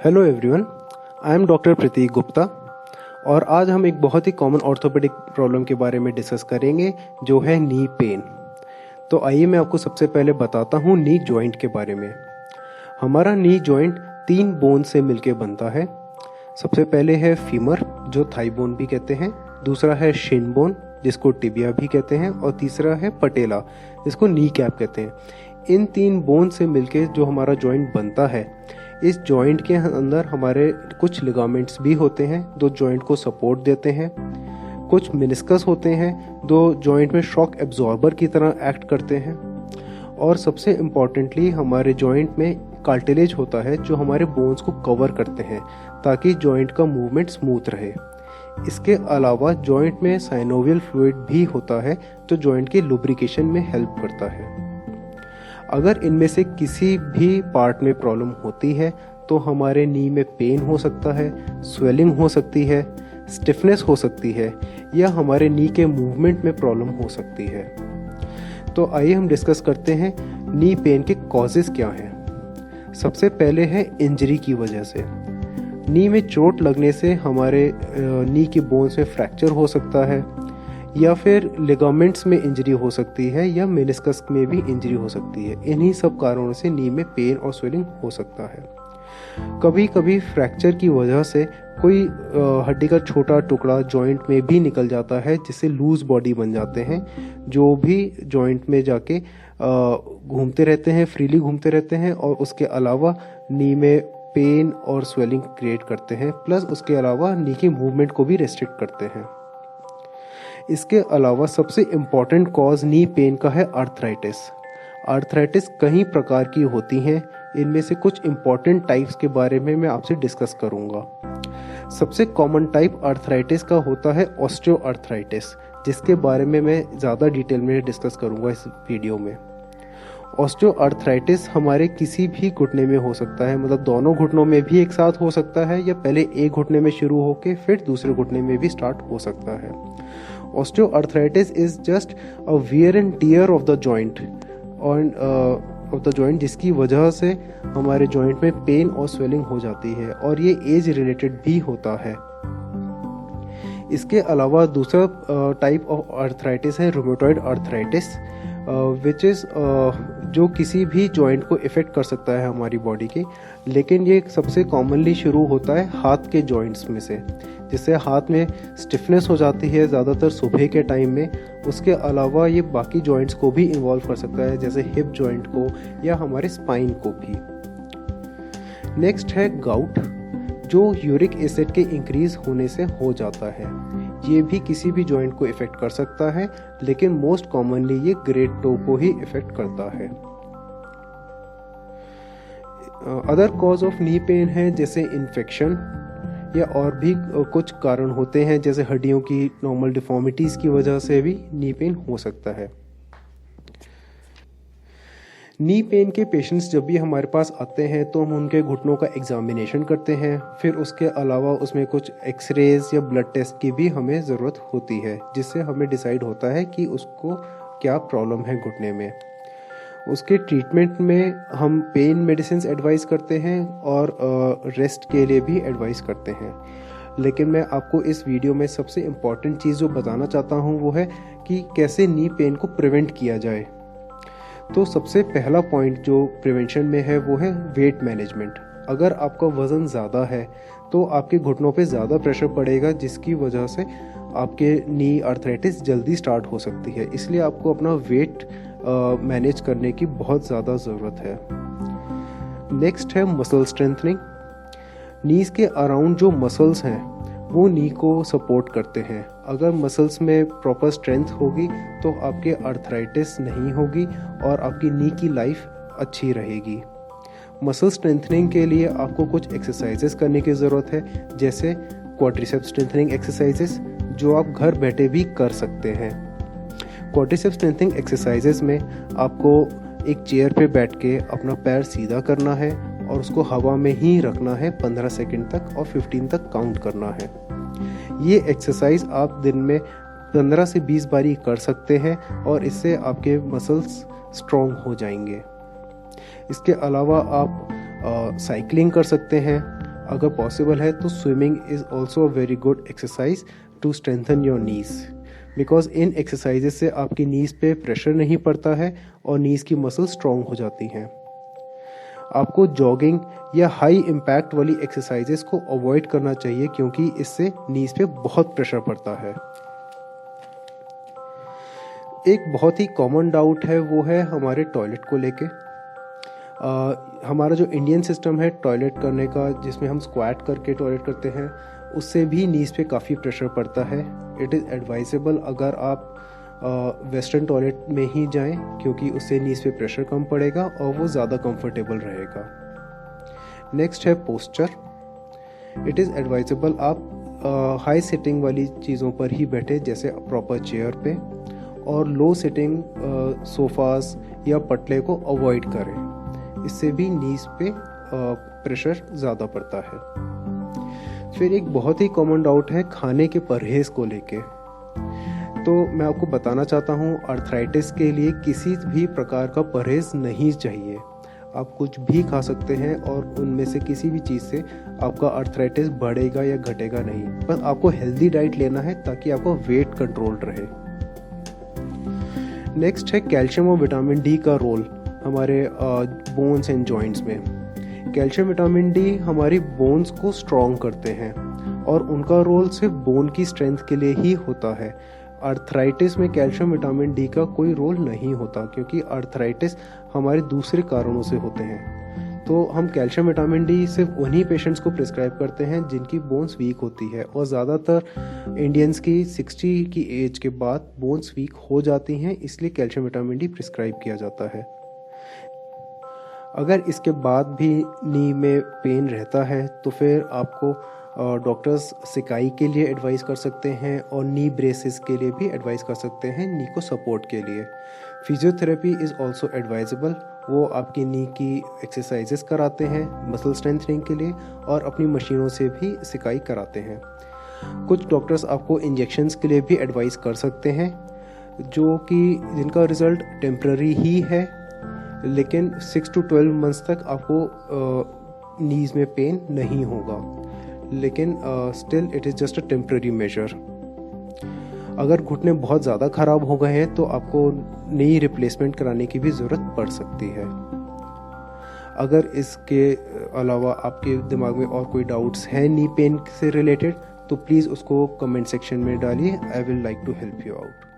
Hello everyone, I am doctor Prateek Gupta और आज हम एक बहुत ही कॉमन ऑर्थोपेडिक प्रॉब्लम के बारे में डिस्कस करेंगे जो है नी पेन। तो आइए मैं आपको सबसे पहले बताता हूँ नी जॉइंट के बारे में। हमारा नी जॉइंट 3 बोन से मिलके बनता है। सबसे पहले है फीमर जो थाई बोन भी कहते हैं, दूसरा है शिन बोन जिसको टिबिया भी कहते हैं और तीसरा है पटेला जिसको नी कैप कहते हैं। इन 3 बोन से मिलके जो हमारा जॉइंट बनता है, इस जॉइंट के अंदर हमारे कुछ लिगामेंट्स भी होते हैं जो जॉइंट को सपोर्ट देते हैं। कुछ मेनिस्कस होते हैं जो जॉइंट में शॉक एब्जॉर्बर की तरह एक्ट करते हैं। और सबसे इम्पॉर्टेंटली हमारे जॉइंट में कार्टिलेज होता है जो हमारे बोन्स को कवर करते हैं ताकि जॉइंट का मूवमेंट स्मूथ रहे। इसके अलावा जॉइंट में साइनोवियल फ्लूइड भी होता है जो जॉइंट के लुब्रिकेशन में हेल्प करता है। अगर इनमें से किसी भी पार्ट में प्रॉब्लम होती है तो हमारे नी में पेन हो सकता है, स्वेलिंग हो सकती है, स्टिफनेस हो सकती है या हमारे नी के मूवमेंट में प्रॉब्लम हो सकती है। तो आइए हम डिस्कस करते हैं नी पेन के कॉजेस क्या हैं। सबसे पहले है इंजरी की वजह से। नी में चोट लगने से हमारे नी की बोन्स में फ्रैक्चर हो सकता है या फिर लिगामेंट्स में इंजरी हो सकती है या मेनिस्कस में भी इंजरी हो सकती है। इन्हीं सब कारणों से नी में पेन और स्वेलिंग हो सकता है। कभी कभी फ्रैक्चर की वजह से कोई हड्डी का छोटा टुकड़ा जॉइंट में भी निकल जाता है जिससे लूज बॉडी बन जाते हैं, जो भी जॉइंट में जाके घूमते रहते हैं, फ्रीली घूमते रहते हैं और उसके अलावा नी में पेन और स्वेलिंग क्रिएट करते हैं, प्लस उसके अलावा नी की मूवमेंट को भी रेस्ट्रिक्ट करते हैं। इसके अलावा सबसे इम्पॉर्टेंट कॉज नी पेन का है आर्थराइटिस। आर्थराइटिस कई प्रकार की होती हैं। इनमें से कुछ इम्पॉर्टेंट टाइप्स के बारे में मैं आपसे डिस्कस करूंगा। सबसे कॉमन टाइप आर्थराइटिस का होता है ऑस्टियोआर्थराइटिस, जिसके बारे में मैं ज़्यादा डिटेल में डिस्कस करूंगा इस वीडियो में। ऑस्टियोआर्थराइटिस हमारे किसी भी घुटने में हो सकता है, मतलब दोनों घुटनों में भी एक साथ हो सकता है या पहले एक घुटने में शुरू होकर फिर दूसरे घुटने में भी स्टार्ट हो सकता है। Osteoarthritis is just a wear and tear of the joint जिसकी वजह से हमारे जॉइंट में पेन और स्वेलिंग हो जाती है और ये एज रिलेटेड भी होता है। इसके अलावा दूसरा टाइप ऑफ आर्थराइटिस है रूमेटॉइड आर्थराइटिस, विच इज़ जो किसी भी जॉइंट को इफेक्ट कर सकता है हमारी बॉडी के, लेकिन ये सबसे कॉमनली शुरू होता है हाथ के जॉइंट्स में से, जिससे हाथ में स्टिफनेस हो जाती है ज़्यादातर सुबह के टाइम में। उसके अलावा ये बाकी जॉइंट्स को भी इन्वॉल्व कर सकता है, जैसे हिप जॉइंट को या हमारे स्पाइन को भी। नेक्स्ट है गाउट, जो यूरिक एसिड के इंक्रीज होने से हो जाता है। ये भी किसी भी जॉइंट को इफेक्ट कर सकता है, लेकिन मोस्ट कॉमनली ये ग्रेट टो को ही इफेक्ट करता है। Other cause of knee pain है जैसे इन्फेक्शन या और भी कुछ कारण होते हैं, जैसे हड्डियों की नॉर्मल डिफॉर्मिटीज की वजह से भी नी पेन हो सकता है। नी पेन के पेशेंट्स जब भी हमारे पास आते हैं तो हम उनके घुटनों का एग्जामिनेशन करते हैं। फिर उसके अलावा उसमें कुछ एक्सरेज या ब्लड टेस्ट की भी हमें ज़रूरत होती है, जिससे हमें डिसाइड होता है कि उसको क्या प्रॉब्लम है घुटने में। उसके ट्रीटमेंट में हम पेन मेडिसिन एडवाइस करते हैं और रेस्ट के लिए भी एडवाइस करते हैं। लेकिन मैं आपको इस वीडियो में सबसे इम्पॉर्टेंट चीज़ जो बताना चाहता हूँ वो है कि कैसे नी पेन को प्रिवेंट किया जाए। तो सबसे पहला पॉइंट जो प्रिवेंशन में है वो है वेट मैनेजमेंट। अगर आपका वज़न ज़्यादा है तो आपके घुटनों पे ज़्यादा प्रेशर पड़ेगा, जिसकी वजह से आपके नी आर्थराइटिस जल्दी स्टार्ट हो सकती है। इसलिए आपको अपना वेट मैनेज करने की बहुत ज़्यादा ज़रूरत है। नेक्स्ट है मसल स्ट्रेंथनिंग। नीज के अराउंड जो मसल्स हैं वो नी को सपोर्ट करते हैं। अगर मसल्स में प्रॉपर स्ट्रेंथ होगी तो आपके आर्थराइटिस नहीं होगी और आपकी नी की लाइफ अच्छी रहेगी। मसल स्ट्रेंथनिंग के लिए आपको कुछ एक्सरसाइजेस करने की ज़रूरत है, जैसे क्वाड्रिसेप्स स्ट्रेंथनिंग एक्सरसाइजेस, जो आप घर बैठे भी कर सकते हैं। क्वाड्रिसेप्स स्ट्रेंथनिंग एक्सरसाइजेस में आपको एक चेयर पे बैठ के अपना पैर सीधा करना है और उसको हवा में ही रखना है 15 सेकंड तक और 15 तक काउंट करना है। ये एक्सरसाइज आप दिन में 15 से 20 बारी कर सकते हैं और इससे आपके मसल्स स्ट्रॉन्ग हो जाएंगे। इसके अलावा आप साइकिलिंग कर सकते हैं, अगर पॉसिबल है तो swimming is also a very good exercise to strengthen your knees, because in exercises से आपकी नीज पे प्रेशर नहीं पड़ता है और नीज की मसल स्ट्रॉन्ग हो जाती हैं। आपको जॉगिंग या हाई इम्पैक्ट वाली एक्सरसाइजेस को अवॉइड करना चाहिए क्योंकि इससे नीज पे बहुत प्रेशर पड़ता है। एक बहुत ही कॉमन डाउट है वो है हमारे टॉयलेट को लेके। हमारा जो इंडियन सिस्टम है टॉयलेट करने का, जिसमें हम स्क्वाट करके टॉयलेट करते हैं, उससे भी नीज पे काफ़ी प्रेशर पड़ता है। इट इज़ एडवाइजेबल अगर आप वेस्टर्न टॉयलेट में ही जाएं क्योंकि उससे नीज पे प्रेशर कम पड़ेगा और वो ज़्यादा कंफर्टेबल रहेगा। नेक्स्ट है पोस्चर। इट इज़ एडवाइजेबल आप हाई सिटिंग वाली चीज़ों पर ही बैठे, जैसे प्रॉपर चेयर पे, और लो सिटिंग सोफास या पटले को अवॉइड करें, इससे भी नीज पे प्रेशर ज़्यादा पड़ता है। फिर एक बहुत ही कॉमन डाउट है खाने के परहेज़ को लेके। तो मैं आपको बताना चाहता हूँ, आर्थराइटिस के लिए किसी भी प्रकार का परहेज़ नहीं चाहिए। आप कुछ भी खा सकते हैं और उनमें से किसी भी चीज़ से आपका आर्थराइटिस बढ़ेगा या घटेगा नहीं। बस आपको हेल्दी डाइट लेना है ताकि आपका वेट कंट्रोल रहे। नेक्स्ट है कैल्शियम और विटामिन डी का रोल हमारे बोन्स एंड जॉइंट्स में। कैल्शियम विटामिन डी हमारी बोन्स को स्ट्रॉन्ग करते हैं और उनका रोल सिर्फ बोन की स्ट्रेंथ के लिए ही होता है। आर्थराइटिस में कैल्शियम विटामिन डी का कोई रोल नहीं होता क्योंकि आर्थराइटिस हमारे दूसरे कारणों से होते हैं। तो हम कैल्शियम विटामिन डी सिर्फ उन्हीं पेशेंट्स को प्रिस्क्राइब करते हैं जिनकी बोन्स वीक होती है, और ज़्यादातर इंडियंस की 60 की एज के बाद बोन्स वीक हो जाती हैं, इसलिए कैल्शियम विटामिन डी प्रिस्क्राइब किया जाता है। अगर इसके बाद भी नी में पेन रहता है तो फिर आपको डॉक्टर्स सिकाई के लिए एडवाइस कर सकते हैं और नी ब्रेसेस के लिए भी एडवाइस कर सकते हैं, नी को सपोर्ट के लिए। Physiotherapy is also advisable. वो आपकी नी की एक्सरसाइजेस कराते हैं मसल स्ट्रेंथनिंग के लिए और अपनी मशीनों से भी सिकाई कराते हैं। कुछ डॉक्टर्स आपको इंजेक्शंस के लिए भी एडवाइस कर सकते हैं, जो कि जिनका रिज़ल्ट टेम्प्ररी ही है, लेकिन 6 to 12 मंथ्स तक आपको नीज में पेन नहीं होगा, लेकिन still it is just a temporary measure. अगर घुटने बहुत ज़्यादा ख़राब हो गए हैं तो आपको नई रिप्लेसमेंट कराने की भी ज़रूरत पड़ सकती है। अगर इसके अलावा आपके दिमाग में और कोई डाउट्स हैं नी पेन से रिलेटेड तो प्लीज़ उसको कमेंट सेक्शन में डालिए। I will like to help you out.